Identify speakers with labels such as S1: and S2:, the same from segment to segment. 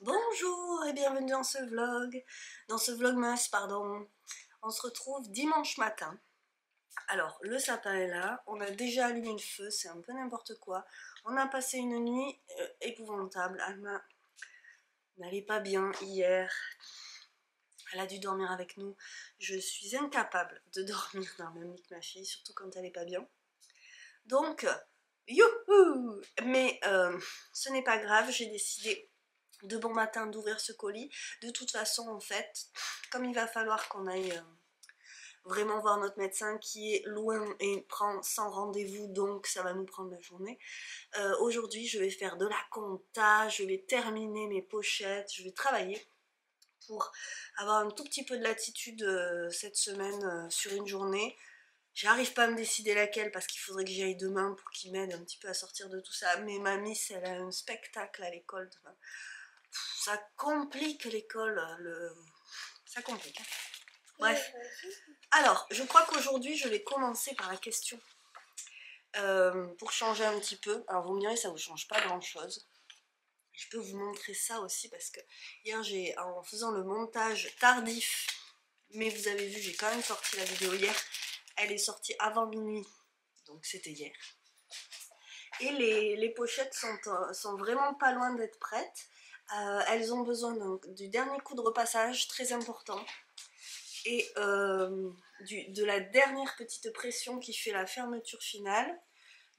S1: Bonjour et bienvenue dans ce vlogmas, pardon. On se retrouve dimanche matin. Alors, le sapin est là, on a déjà allumé le feu, c'est un peu n'importe quoi. On a passé une nuit épouvantable. Alma n'allait pas bien hier. Elle a dû dormir avec nous. Je suis incapable de dormir dans le même lit que ma fille, surtout quand elle n'est pas bien. Donc, youhou! Mais ce n'est pas grave, j'ai décidé de bon matin d'ouvrir ce colis. De toute façon, en fait, comme il va falloir qu'on aille vraiment voir notre médecin qui est loin et prend sans rendez-vous, donc ça va nous prendre la journée. Aujourd'hui, je vais faire de la compta, je vais terminer mes pochettes, je vais travailler pour avoir un tout petit peu de latitude cette semaine sur une journée. J'arrive pas à me décider laquelle parce qu'il faudrait que j'y aille demain pour qu'il m'aide un petit peu à sortir de tout ça. Mais ma miss, elle a un spectacle à l'école demain. Ça complique l'école, ça complique. Bref. Alors, je crois qu'aujourd'hui, je vais commencer par la question. Pour changer un petit peu. Alors, vous me direz, ça vous change pas grand-chose. Je peux vous montrer ça aussi parce que hier, en faisant le montage tardif, mais vous avez vu, j'ai quand même sorti la vidéo hier. Elle est sortie avant minuit, donc c'était hier. Et les pochettes sont vraiment pas loin d'être prêtes. Elles ont besoin du dernier coup de repassage très important et de la dernière petite pression qui fait la fermeture finale.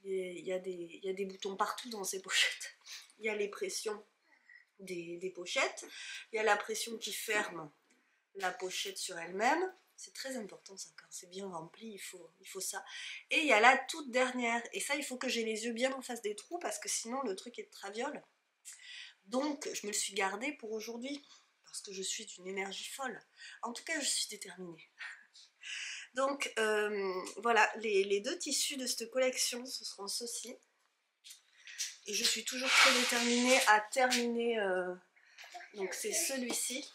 S1: Il y a des boutons partout dans ces pochettes. Il y a les pressions des pochettes, il y a la pression qui ferme la pochette sur elle-même. C'est très important ça, quand c'est bien rempli, il faut ça. Et il y a la toute dernière, et ça il faut que j'ai les yeux bien en face des trous parce que sinon le truc est de traviole. Donc je me le suis gardé pour aujourd'hui parce que je suis d'une énergie folle. En tout cas je suis déterminée. Donc voilà, les deux tissus de cette collection ce seront ceux-ci. Et je suis toujours très déterminée à terminer. Donc c'est celui-ci.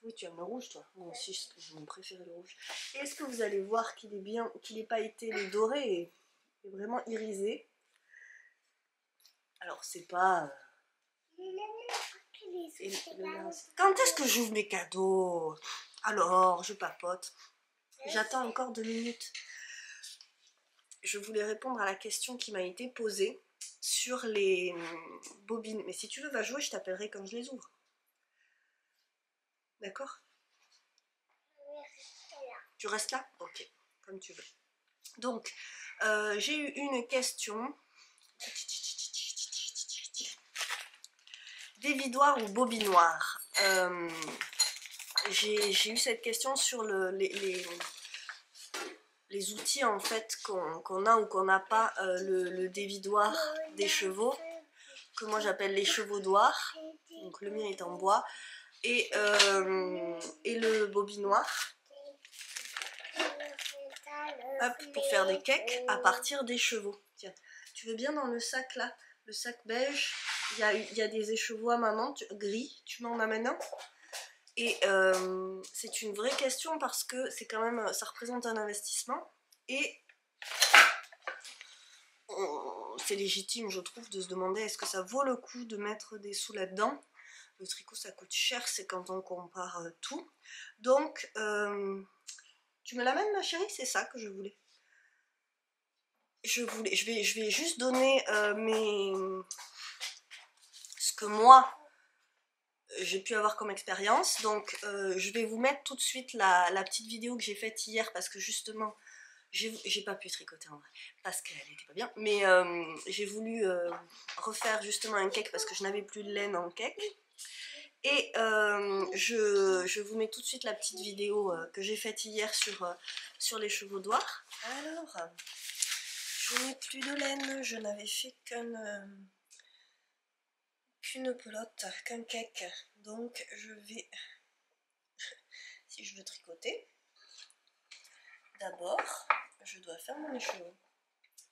S1: Oui, tu aimes le rouge, toi. Moi aussi, j'ai mon préféré le rouge. Et est-ce que vous allez voir qu'il est bien, qu'il n'est pas été le doré et vraiment irisé. Alors, c'est pas... Quand est-ce que j'ouvre mes cadeaux? Alors, je papote. J'attends encore 2 minutes. Je voulais répondre à la question qui m'a été posée sur les bobines. Mais si tu veux, va jouer, je t'appellerai quand je les ouvre. D'accord? Tu restes là? Ok, comme tu veux. Donc, j'ai eu une question. Dévidoir ou bobinoir? J'ai eu cette question sur les outils en fait qu'on a ou qu'on n'a pas, le dévidoir des chevaux, que moi j'appelle les chevaudoirs. Donc le mien est en bois. Et le bobinoir. Hop, pour faire des cakes à partir des chevaux. Tiens, tu veux bien dans le sac là, le sac beige, il y a des écheveaux à maman, gris, tu m'en amènes un. Et c'est une vraie question parce que c'est quand même, ça représente un investissement. Et c'est légitime, je trouve, de se demander est-ce que ça vaut le coup de mettre des sous là-dedans. Le tricot, ça coûte cher, c'est quand on compare tout. Donc, tu me l'amènes, ma chérie? C'est ça que je voulais. Je vais juste donner ce que moi j'ai pu avoir comme expérience. Donc je vais vous mettre tout de suite la petite vidéo que j'ai faite hier parce que justement j'ai pas pu tricoter en vrai parce qu'elle était pas bien, mais j'ai voulu refaire justement un cake parce que je n'avais plus de laine en cake. Et je vous mets tout de suite la petite vidéo que j'ai faite hier sur les chevaudoirs. Alors, je n'ai plus de laine, je n'avais fait qu'une pelote, qu'un cake. Donc je vais, si je veux tricoter, d'abord je dois faire mon écheveau.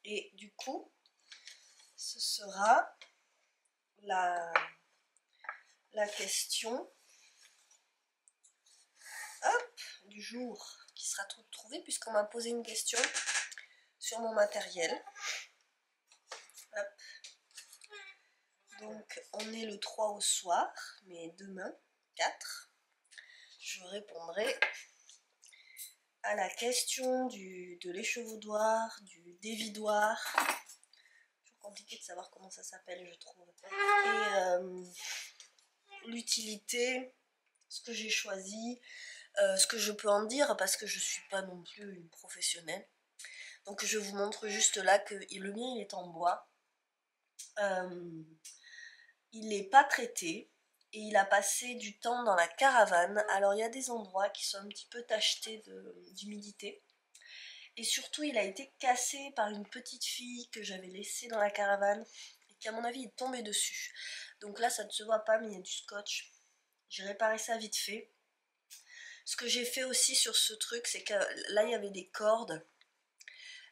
S1: Et du coup, ce sera la question du jour qui sera trouvée puisqu'on m'a posé une question sur mon matériel. Hop. Donc on on est le 3 au soir, mais demain, 4, je répondrai à la question de l'échevaudoir, du dévidoir. C'est compliqué de savoir comment ça s'appelle, je trouve. Et l'utilité, ce que j'ai choisi, ce que je peux en dire, parce que je ne suis pas non plus une professionnelle. Donc je vous montre juste là que le mien il est en bois. Il n'est pas traité. Et il a passé du temps dans la caravane. Alors il y a des endroits qui sont un petit peu tachetés d'humidité. Et surtout il a été cassé par une petite fille que j'avais laissée dans la caravane. Et qui à mon avis est tombée dessus. Donc là ça ne se voit pas mais il y a du scotch. J'ai réparé ça vite fait. Ce que j'ai fait aussi sur ce truc c'est que là il y avait des cordes.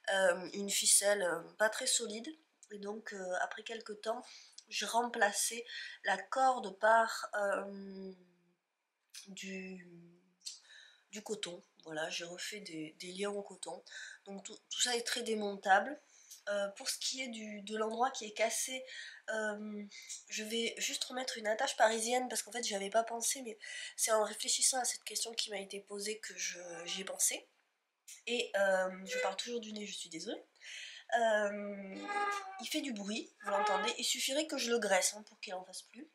S1: Une ficelle pas très solide. Et donc après quelques temps je remplaçais la corde par du coton. Voilà, j'ai refait des liens au coton. Donc tout ça est très démontable. Pour ce qui est de l'endroit qui est cassé, je vais juste remettre une attache parisienne parce qu'en fait j'y avais pas pensé, mais c'est en réfléchissant à cette question qui m'a été posée que j'y ai pensé. Et je parle toujours du nez, je suis désolée. Il fait du bruit, vous l'entendez, il suffirait que je le graisse pour qu'il en fasse plus.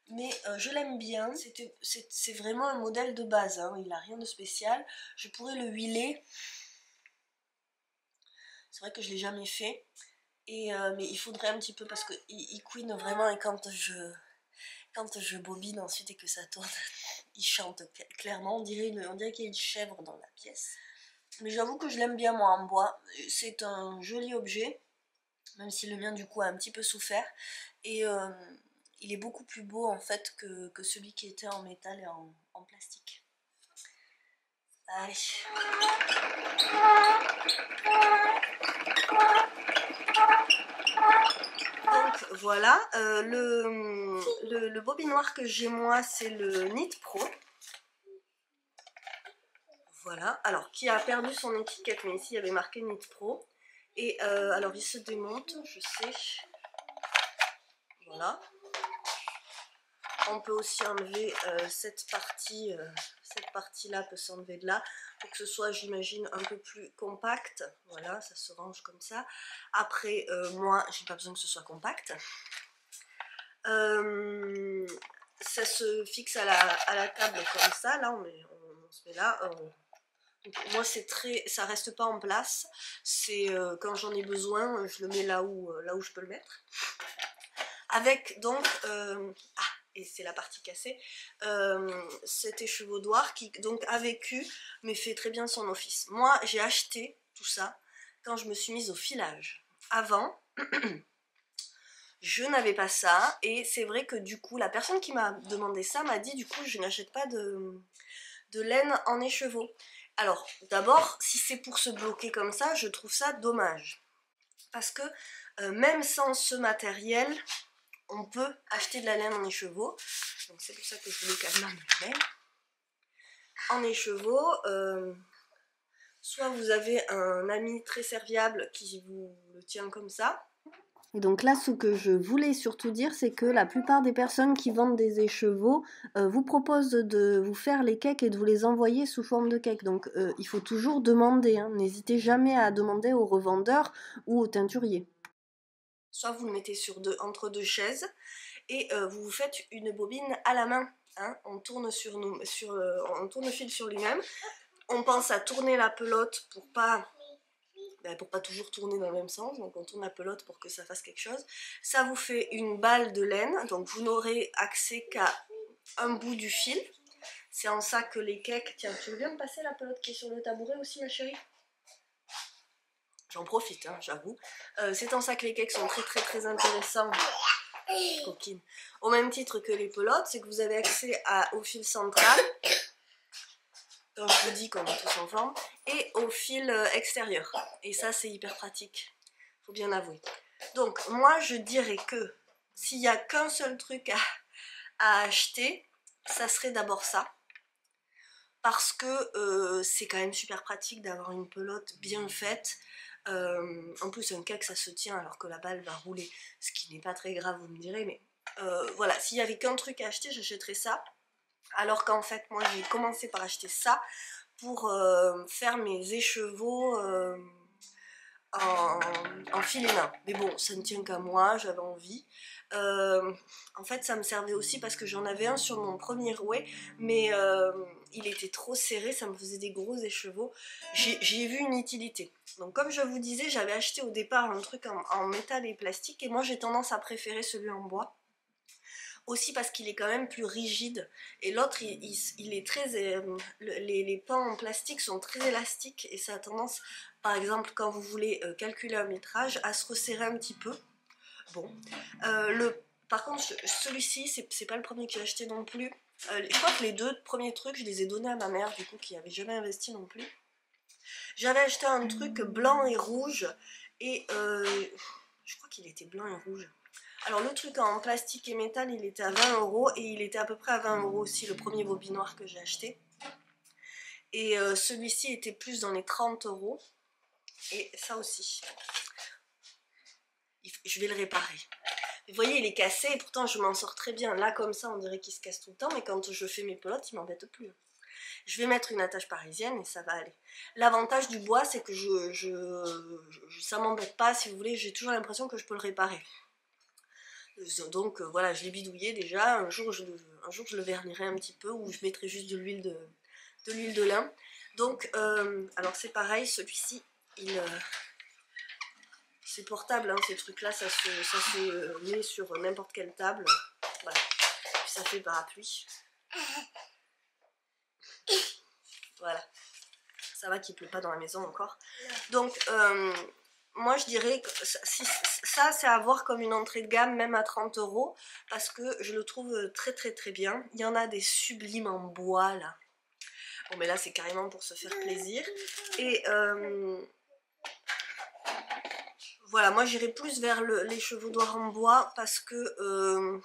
S1: Mais je l'aime bien, c'est vraiment un modèle de base, il n'a rien de spécial. Je pourrais le huiler, c'est vrai que je ne l'ai jamais fait, mais il faudrait un petit peu parce qu'il couine vraiment et quand je bobine ensuite et que ça tourne, il chante clairement, on dirait qu'il y a une chèvre dans la pièce. Mais j'avoue que je l'aime bien moi en bois, c'est un joli objet, même si le mien du coup a un petit peu souffert. Et il est beaucoup plus beau en fait que celui qui était en métal et en plastique. Allez. Donc voilà, le bobinoir que j'ai moi c'est le Knit Pro. Voilà, alors qui a perdu son étiquette, mais ici il y avait marqué Knit Pro. Et alors il se démonte, je sais. Voilà. On peut aussi enlever cette partie-là peut s'enlever de là, pour que ce soit, j'imagine, un peu plus compact. Voilà, ça se range comme ça. Après, moi, j'ai pas besoin que ce soit compact. Ça se fixe à la table comme ça, là, on se met là. Donc, moi, ça reste pas en place. C'est quand j'en ai besoin, je le mets là où je peux le mettre. Avec donc, et c'est la partie cassée, cet échevaudoir qui donc a vécu mais fait très bien son office. Moi j'ai acheté tout ça quand je me suis mise au filage. Avant je n'avais pas ça et c'est vrai que du coup la personne qui m'a demandé ça m'a dit du coup je n'achète pas de laine en écheveau. Alors d'abord si c'est pour se bloquer comme ça je trouve ça dommage parce que même sans ce matériel on peut acheter de la laine en écheveau, donc c'est pour ça que je voulais qu'elle m'amène. En écheveau, soit vous avez un ami très serviable qui vous le tient comme ça. Et donc là, ce que je voulais surtout dire, c'est que la plupart des personnes qui vendent des écheveaux vous proposent de vous faire les cakes et de vous les envoyer sous forme de cake. Donc il faut toujours demander, n'hésitez jamais à demander au revendeur ou au teinturier. Soit vous le mettez entre deux chaises, et vous vous faites une bobine à la main. On tourne on tourne le fil sur lui-même. On pense à tourner la pelote pour pas toujours tourner dans le même sens. Donc on tourne la pelote pour que ça fasse quelque chose. Ça vous fait une balle de laine. Donc vous n'aurez accès qu'à un bout du fil. C'est en ça que les cakes... Tiens, tu veux bien me passer la pelote qui est sur le tabouret aussi, ma chérie? J'en profite, j'avoue. C'est en ça que les cakes sont très très très intéressants. Coquine. Au même titre que les pelotes, c'est que vous avez accès au fil central, quand je vous dis qu'on est tous en forme, et au fil extérieur. Et ça, c'est hyper pratique, faut bien avouer. Donc, moi, je dirais que s'il n'y a qu'un seul truc à acheter, ça serait d'abord ça. Parce que c'est quand même super pratique d'avoir une pelote bien faite. En plus un cake ça se tient alors que la balle va rouler, ce qui n'est pas très grave vous me direz, mais Voilà, s'il y avait qu'un truc à acheter, j'achèterais ça. Alors qu'en fait, moi, j'ai commencé par acheter ça pour faire mes écheveaux en fil et main. Mais bon, ça ne tient qu'à moi, j'avais envie. En fait, ça me servait aussi parce que j'en avais un sur mon premier rouet, mais il était trop serré, ça me faisait des gros écheveaux. J'y ai vu une utilité. Donc comme je vous disais, j'avais acheté au départ un truc en métal et plastique, et moi j'ai tendance à préférer celui en bois. Aussi parce qu'il est quand même plus rigide, et l'autre il est très les pans en plastique sont très élastiques, et ça a tendance, par exemple quand vous voulez calculer un métrage, à se resserrer un petit peu. Bon, par contre celui-ci c'est pas le premier que j'ai acheté non plus. Je crois que les deux premiers trucs je les ai donnés à ma mère, du coup, qui avait jamais investi non plus. J'avais acheté un truc blanc et rouge, et je crois qu'il était blanc et rouge. Alors le truc en plastique et métal, il était à 20 € et il était à peu près à 20 € aussi, le premier bobinoir que j'ai acheté. Et celui-ci était plus dans les 30 €. Et ça aussi. Je vais le réparer. Vous voyez, il est cassé et pourtant je m'en sors très bien. Là comme ça, on dirait qu'il se casse tout le temps, mais quand je fais mes pelotes, il m'embête plus. Je vais mettre une attache parisienne et ça va aller. L'avantage du bois, c'est que ça m'embête pas, si vous voulez, j'ai toujours l'impression que je peux le réparer. Donc voilà, je l'ai bidouillé déjà. Un jour, je le vernirai un petit peu, ou je mettrai juste de l'huile de lin. Donc, alors c'est pareil, celui-ci, c'est portable, hein, ces trucs-là, ça se met sur n'importe quelle table. Voilà, puis ça fait parapluie. Voilà, ça va qu'il ne pleut pas dans la maison encore. Donc, moi je dirais que ça c'est à voir comme une entrée de gamme, même à 30 €, parce que je le trouve très très très bien. Il y en a des sublimes en bois là. Bon, mais là c'est carrément pour se faire plaisir. Et voilà, moi j'irai plus vers l'échevaudoir en bois parce que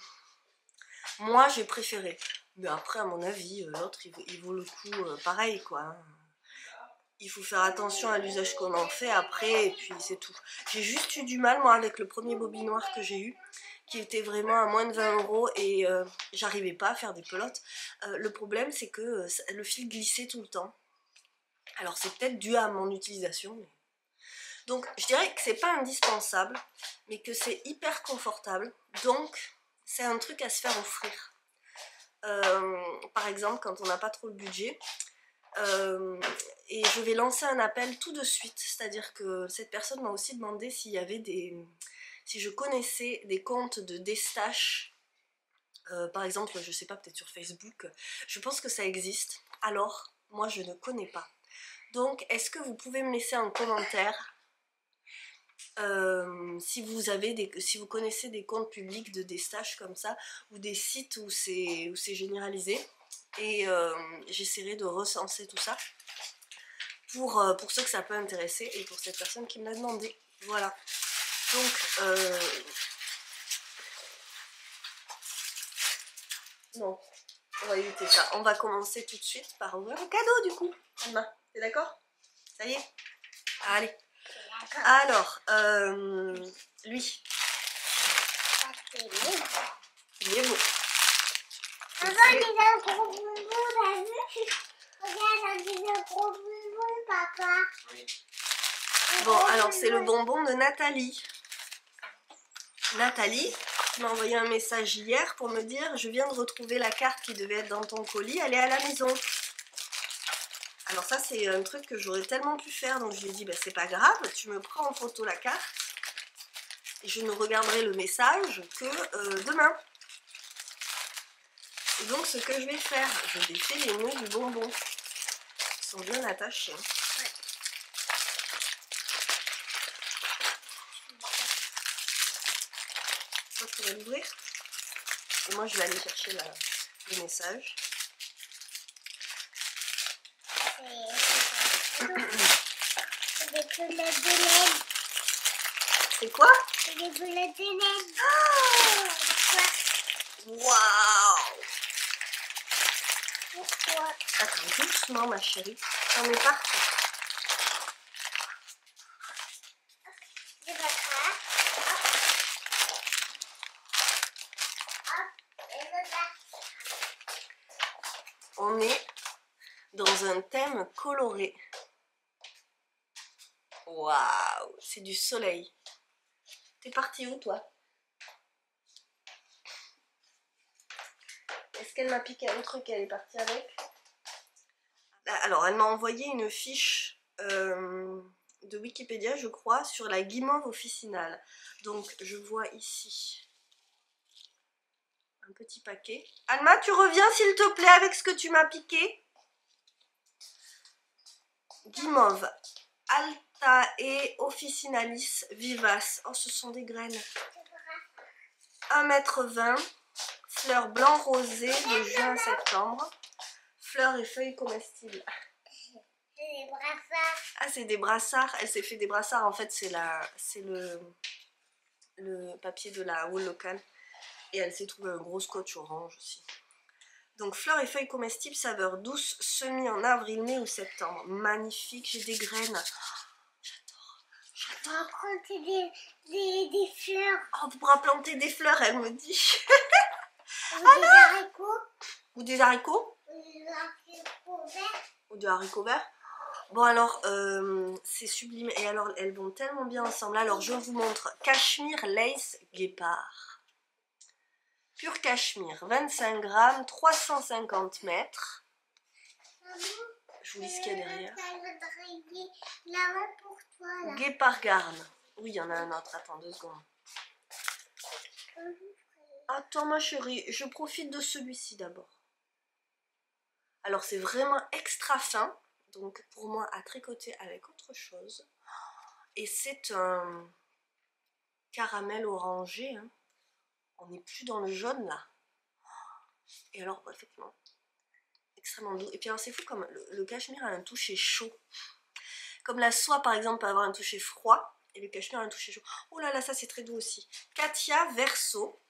S1: moi j'ai préféré. Mais après, à mon avis, l'autre il vaut le coup pareil quoi. Il faut faire attention à l'usage qu'on en fait après, et puis c'est tout. J'ai juste eu du mal, moi, avec le premier bobinoir que j'ai eu, qui était vraiment à moins de 20 €, et j'arrivais pas à faire des pelotes. Le problème, c'est que le fil glissait tout le temps. Alors, c'est peut-être dû à mon utilisation. Mais... Donc, je dirais que c'est pas indispensable, mais que c'est hyper confortable. Donc, c'est un truc à se faire offrir. Par exemple, quand on n'a pas trop le budget. Et je vais lancer un appel tout de suite, c'est-à-dire que cette personne m'a aussi demandé s'il y avait si je connaissais des comptes de destache, par exemple, je sais pas, peut-être sur Facebook. Je pense que ça existe. Alors, moi je ne connais pas. Donc, est-ce que vous pouvez me laisser un commentaire si vous connaissez des comptes publics de destache comme ça, ou des sites où c'est généralisé, et j'essaierai de recenser tout ça pour ceux que ça peut intéresser, et pour cette personne qui me l'a demandé. Voilà. Donc, non, on va éviter ça. On va commencer tout de suite par ouvrir le cadeau du coup. Alma, t'es d'accord? Ça y est? Allez. Alors, lui. Il est beau.
S2: Maman, il a un gros bonbon, t'as vu? Regarde, il a un gros bonbon, papa. Oui.
S1: Bon, alors c'est le bonbon de Nathalie. Nathalie, tu m'as envoyé un message hier pour me dire: je viens de retrouver la carte qui devait être dans ton colis, elle est à la maison. Alors ça, c'est un truc que j'aurais tellement pu faire, donc je lui ai dit: bah, c'est pas grave, tu me prends en photo la carte et je ne regarderai le message que demain. Et donc ce que je vais faire, je défais les nœuds du bonbon. Ils sont bien attachés.
S2: Ouais.
S1: Toi, tu vas l'ouvrir. Et moi, je vais aller chercher le message.
S2: C'est des boulettes de laine.
S1: C'est quoi?
S2: C'est des boulettes de laine.
S1: Ah! Waouh!
S2: Pourquoi?
S1: Attends, doucement, ma chérie. J'en ai partout. on est dans un thème coloré. Waouh, c'est du soleil. T'es parti où toi? Est-ce qu'elle m'a piqué un truc et elle est partie avec? Alors, elle m'a envoyé une fiche de Wikipédia, je crois, sur la guimauve officinale. Donc, je vois ici un petit paquet. Alma, tu reviens s'il te plaît avec ce que tu m'as piqué? Guimauve Altae officinalis vivace. Oh, ce sont des graines. 1,20 m, fleurs blanc rosé de juin à septembre. Fleurs et feuilles comestibles.
S2: C'est des brassards.
S1: Ah, c'est des brassards. Elle s'est fait des brassards. En fait, c'est le papier de la wool locale. Et elle s'est trouvée un gros scotch orange aussi. Donc, fleurs et feuilles comestibles, saveur douce, semis en avril, mai ou septembre. Magnifique, j'ai des graines.
S2: On va planter des fleurs.
S1: Oh, on pourra planter des fleurs, elle me dit.
S2: Ou des haricots.
S1: Ou des haricots.
S2: Ou des haricots verts.
S1: Ou des haricots verts. Bon alors, c'est sublime. Et alors, elles vont tellement bien ensemble. Alors, je vous montre. Cachemire Lace Guépard. Pur cachemire, 25 grammes, 350 mètres. Je vous dis ce qu'il y a derrière.
S2: Là-bas pour toi, là.
S1: Guépard Garn. Oui, il y en a un autre. Attends 2 secondes. Attends ma chérie, je profite de celui-ci d'abord. Alors, c'est vraiment extra fin. Donc, pour moi, à tricoter avec autre chose. Et c'est un caramel orangé. Hein. On n'est plus dans le jaune, là. Et alors, effectivement, extrêmement doux. Et puis, alors, c'est fou comme le cachemire a un toucher chaud. Comme la soie, par exemple, peut avoir un toucher froid. Et le cachemire a un toucher chaud. Oh là là, ça, c'est très doux aussi. Katia Verso.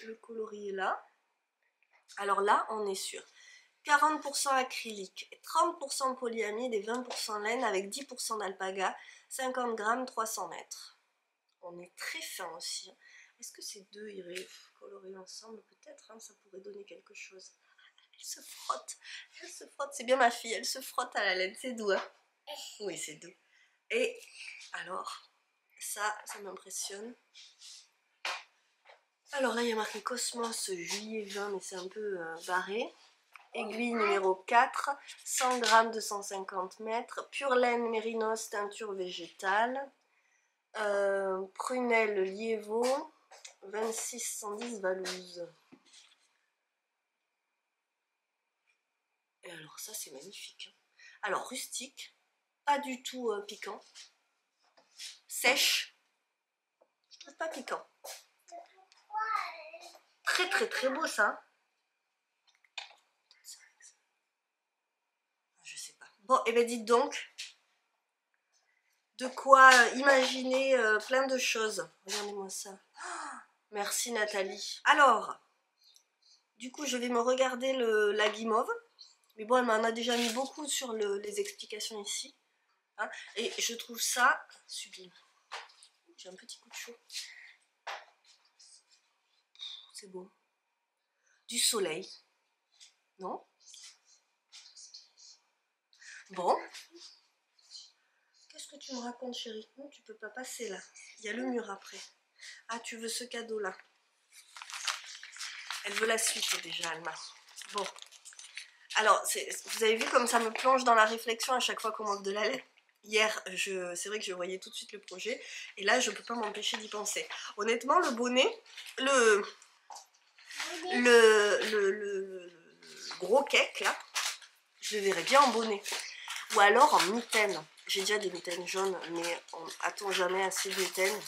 S1: Le coloris est là. Alors là, on est sur 40% acrylique, 30% polyamide et 20% laine avec 10% d'alpaga, 50 grammes, 300 mètres. On est très fin aussi. Est-ce que ces deux iraient colorer ensemble? Peut-être, hein, ça pourrait donner quelque chose. Elle se frotte, c'est bien ma fille, elle se frotte à la laine, c'est doux. Hein, oui, c'est doux. Et alors, ça m'impressionne. Alors là, il y a marqué Cosmos juillet 20, mais c'est un peu barré. Aiguille numéro 4, 100 grammes, 250 mètres. Pure laine mérinos, teinture végétale. Prunelle liévaux, 26 110 Valouse. Et alors ça, c'est magnifique. Alors, rustique, pas du tout piquant. Sèche, je trouve pas piquant. Très très très beau ça. Je sais pas. Bon, et bien dites donc, de quoi imaginer plein de choses. Regardez-moi ça. Oh, merci Nathalie. Alors, du coup, je vais me regarder la guimauve. Mais bon, elle m'en a déjà mis beaucoup sur les explications ici. Hein, et je trouve ça sublime. J'ai un petit coup de chaud. C'est beau. Du soleil. Non? Bon. Qu'est-ce que tu me racontes, chérie? Non, tu peux pas passer là. Il y a le mur après. Ah, tu veux ce cadeau-là. Elle veut la suite déjà, Alma. Bon. Alors, vous avez vu comme ça me plonge dans la réflexion à chaque fois qu'on manque de la laine. Hier, c'est vrai que je voyais tout de suite le projet. Et là, je peux pas m'empêcher d'y penser. Honnêtement, le bonnet, le gros cake, là, je le verrais bien en bonnet. Ou alors en mitaine. J'ai déjà des mitaines jaunes, mais on attend jamais assez de mitaines.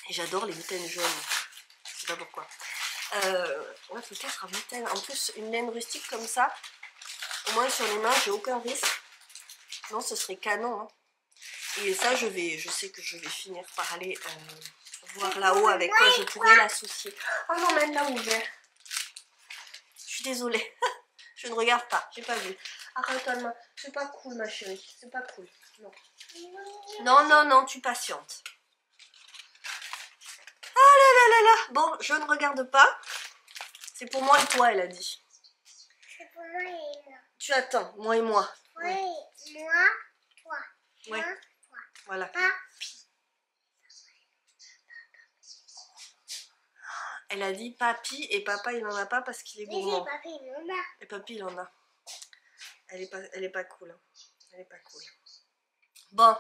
S1: Et j'adore les mitaines jaunes. Je sais pas pourquoi. Ouais, peut-être en mitaine. En plus, une laine rustique comme ça, au moins sur les mains, j'ai aucun risque. Non, ce serait canon. Hein. Et ça, je sais que je vais finir par aller voir là-haut avec quoi je pourrais l'associer. Oh non, mais elle l'a ouvert. Je suis désolée. Je ne regarde pas, j'ai pas vu. Arrête, Alma, c'est pas cool, ma chérie. C'est pas cool. Non. Non, non, non, tu patientes. Ah là là là là. Bon, je ne regarde pas. C'est pour moi et toi, elle a dit.
S2: C'est pour moi et moi.
S1: Tu attends, moi et moi.
S2: Oui,
S1: Ouais.
S2: moi, toi.
S1: Ouais.
S2: Moi, toi.
S1: Voilà.
S2: Papi.
S1: Elle a dit papy et papa il en a pas parce qu'il est
S2: Oui,
S1: gourmand.
S2: papi, maman.
S1: Et papy il en a. Elle est pas cool. Hein. Elle est pas cool. Bon.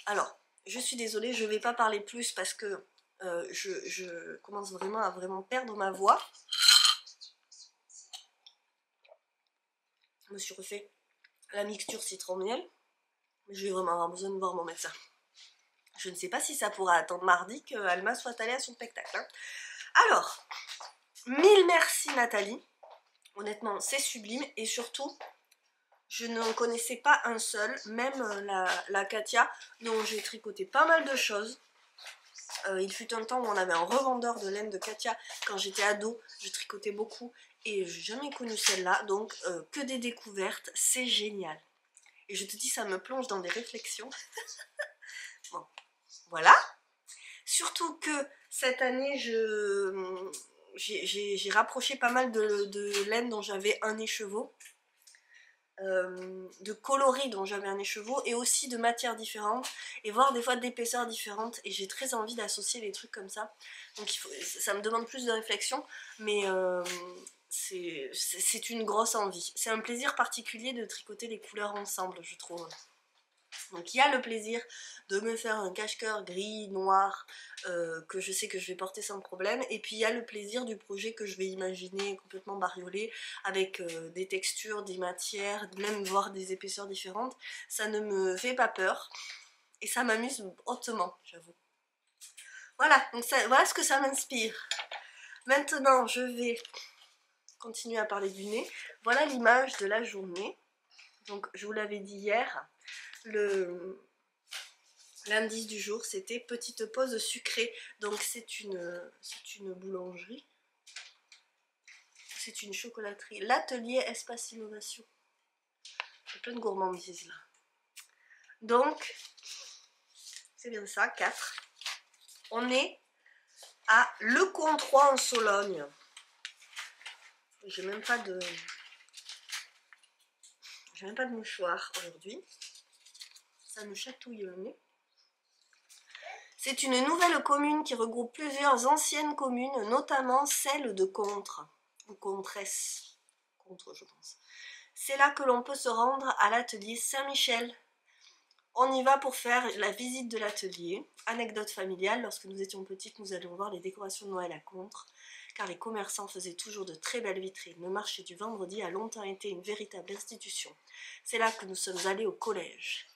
S1: Alors, je suis désolée, je vais pas parler plus parce que je commence vraiment à perdre ma voix. Je me suis refait la mixture citron-miel. Mais je vais vraiment avoir besoin de voir mon médecin. Je ne sais pas si ça pourra attendre mardi qu'Alma soit allée à son spectacle. Hein. Alors, mille merci Nathalie. Honnêtement, c'est sublime. Et surtout, je ne connaissais pas un seul, même la Katia, dont j'ai tricoté pas mal de choses. Il fut un temps où on avait un revendeur de laine de Katia. Quand j'étais ado, je tricotais beaucoup. Et je n'ai jamais connu celle-là. Donc, que des découvertes. C'est génial. Et je te dis, ça me plonge dans des réflexions. Bon, voilà. Surtout que cette année, j'ai rapproché pas mal de laine dont j'avais un écheveau, de coloris dont j'avais un écheveau, et aussi de matières différentes, et voire des fois d'épaisseurs différentes. Et j'ai très envie d'associer les trucs comme ça. Donc ça me demande plus de réflexion, mais c'est une grosse envie. C'est un plaisir particulier de tricoter les couleurs ensemble, je trouve. Donc il y a le plaisir de me faire un cache-cœur gris, noir, que je sais que je vais porter sans problème. Et puis il y a le plaisir du projet que je vais imaginer complètement bariolé, avec des textures, des matières, même voir des épaisseurs différentes. Ça ne me fait pas peur et ça m'amuse hautement, j'avoue. Voilà, donc voilà ce que ça m'inspire. Maintenant je vais continuer à parler du nez. Voilà l'image de la journée. Donc je vous l'avais dit hier. L'indice du jour, c'était petite pause sucrée. Donc c'est une boulangerie. C'est une chocolaterie. L'atelier Espace Innovation. Il y a plein de gourmandises là. Donc, c'est bien ça, 4. On est à Le Comtois en Sologne. J'ai même pas de mouchoir aujourd'hui. Ça me chatouille le nez. C'est une nouvelle commune qui regroupe plusieurs anciennes communes, notamment celle de Contres, ou Contresse, Contres je pense. C'est là que l'on peut se rendre à l'atelier Saint-Michel. On y va pour faire la visite de l'atelier. Anecdote familiale, lorsque nous étions petites, nous allions voir les décorations de Noël à Contres, car les commerçants faisaient toujours de très belles vitrines. Le marché du vendredi a longtemps été une véritable institution. C'est là que nous sommes allés au collège.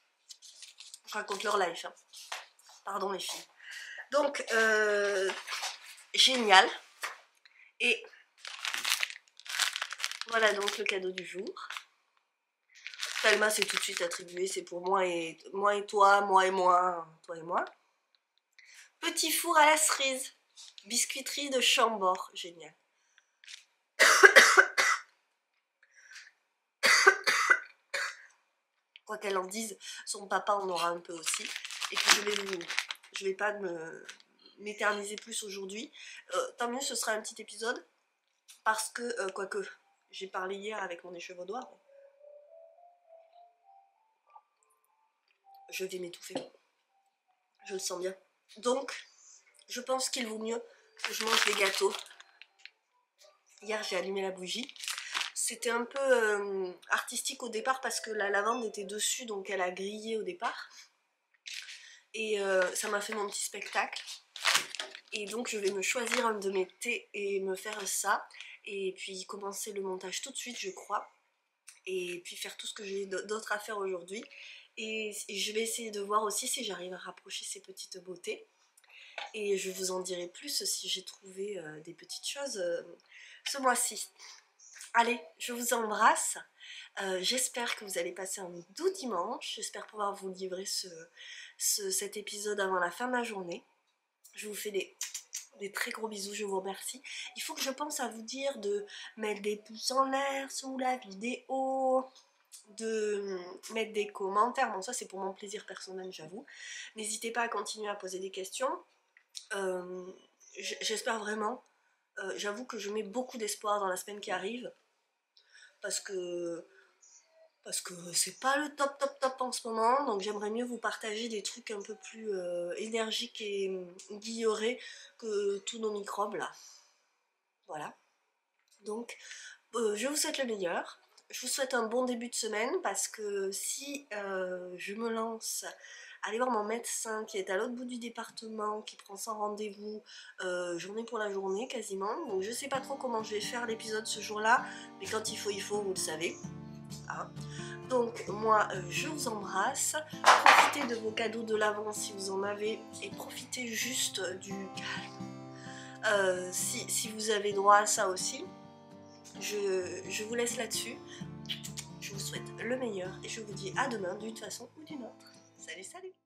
S1: Je raconte leur life, hein. Pardon les filles. Donc, génial. Et voilà donc le cadeau du jour. Thelma c'est tout de suite attribué, c'est pour moi et toi, moi et moi, toi et moi. Petit four à la cerise, biscuiterie de Chambord, génial. Quoi qu'elle en dise, son papa en aura un peu aussi. Et puis je vais pas m'éterniser plus aujourd'hui. Tant mieux, ce sera un petit épisode. Parce que, quoique, j'ai parlé hier avec mon échevaudoir. Je vais m'étouffer. Je le sens bien. Donc, je pense qu'il vaut mieux que je mange des gâteaux. Hier, j'ai allumé la bougie. C'était un peu artistique au départ parce que la lavande était dessus, donc elle a grillé au départ. Et ça m'a fait mon petit spectacle. Et donc, je vais me choisir un de mes thés et me faire ça. Et puis, commencer le montage tout de suite, je crois. Et puis, faire tout ce que j'ai d'autre à faire aujourd'hui. Et je vais essayer de voir aussi si j'arrive à rapprocher ces petites beautés. Et je vous en dirai plus si j'ai trouvé des petites choses ce mois-ci. Allez, je vous embrasse. J'espère que vous allez passer un doux dimanche. J'espère pouvoir vous livrer cet épisode avant la fin de la journée. Je vous fais des très gros bisous, je vous remercie. Il faut que je pense à vous dire de mettre des pouces en l'air sous la vidéo, de mettre des commentaires. Bon, ça c'est pour mon plaisir personnel, j'avoue. N'hésitez pas à continuer à poser des questions. J'espère vraiment J'avoue que je mets beaucoup d'espoir dans la semaine qui arrive parce que c'est pas le top en ce moment, donc j'aimerais mieux vous partager des trucs un peu plus énergiques et guillerés que tous nos microbes là. Voilà. Donc je vous souhaite le meilleur. Je vous souhaite un bon début de semaine parce que si je me lance à aller voir mon médecin qui est à l'autre bout du département, qui prend 100 rendez-vous, j'en ai pour la journée quasiment. Donc je sais pas trop comment je vais faire l'épisode ce jour-là, mais quand il faut, vous le savez. Hein. Donc moi je vous embrasse, profitez de vos cadeaux de l'Avent si vous en avez et profitez juste du calme si vous avez droit à ça aussi. Je vous laisse là-dessus, je vous souhaite le meilleur et je vous dis à demain d'une façon ou d'une autre. Salut salut.